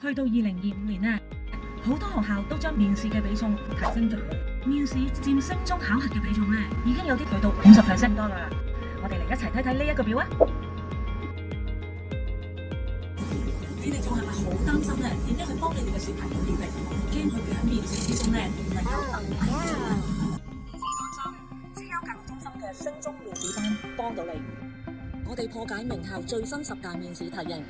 去到2025年咧，好多學校都將面試嘅比重提升咗。面試佔升中考核嘅比重咧，已經有啲去到50%多啦。我哋嚟一齊睇睇呢一個表啊！你哋仲係咪好擔心咧？點樣去幫你哋嘅小朋友面試？驚佢哋喺面試之中咧唔能夠突圍啊！放心，資優教育中心嘅升中面試班幫到你。我哋破解名校最新10大面試題型。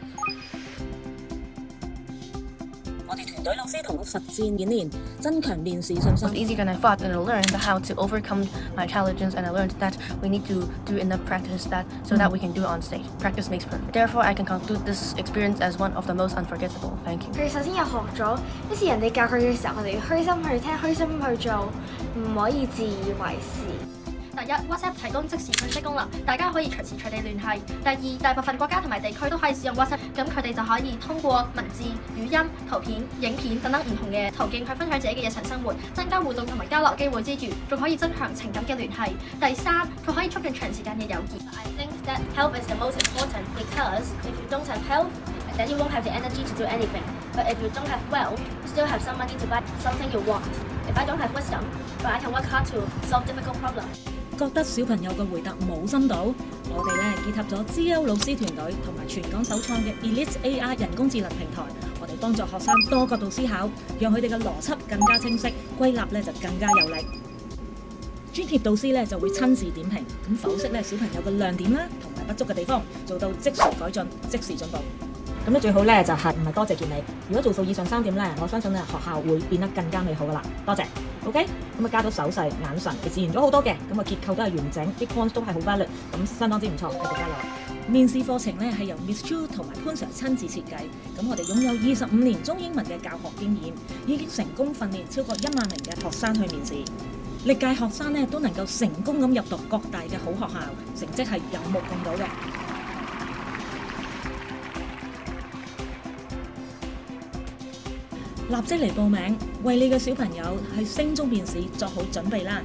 我哋團隊老師同我實戰演練，增強面試信心。It was easier than I thought, and I learned how to overcome my challenges, and I learned that we need to do enough practice so that we can do it on stage. Practice makes perfect. Therefore, I can conclude this experience as one of the most unforgettable. Thank you. 佢哋首先又學咗，於是人哋教佢嘅時候，我哋要虛心去聽，虛心去做，唔可以自以為是。第一 ，WhatsApp 提供即時訊息功能，大家可以隨時隨地聯繫。第二，大部分國家同埋地區都可以使用 WhatsApp， 咁佢哋就可以通過文字、語音、圖片、影片等等唔同嘅途徑去分享自己嘅日常生活，增加互動同埋交流機會之餘，仲可以增強情感嘅聯繫。第三，佢可以促進長時間嘅友誼。I think that health is the most important because if you don't have health, then you won't have the energy to do anything. But if you don't have wealth, you still have some money to buy something you want. If I don't have wisdom, but I can work hard to solve difficult problems. 覺得小朋友嘅回答冇深度，我哋咧結合咗資優老師團隊同埋全港首創嘅 Elite AI 人工智能平台，我哋幫助學生多角度思考，讓佢哋嘅邏輯更加清晰，歸納咧就更加有力。專業導師咧就會親自點評，咁剖析咧小朋友嘅亮點啦同埋不足嘅地方，做到即時改進、即時進步。咁咧最好咧就係唔係多謝見你。如果做數以上3點咧，我相信咧學校會變得更加美好噶啦。多謝。OK， 咁啊加咗手勢、眼神，係自然咗好多嘅。咁啊結構都係完整，啲 points 都係好 valid，咁相當之唔錯，繼續加油。面試課程咧係由 Miss Chu 同埋潘 Sir 親自設計。咁我哋擁有25年中英文嘅教學經驗，已經成功訓練超過1萬名嘅學生去面試。歷屆學生咧都能夠成功咁入讀各大嘅好學校，成績係有目共睹嘅。立即嚟報名，為你嘅小朋友喺升中面試作好準備啦！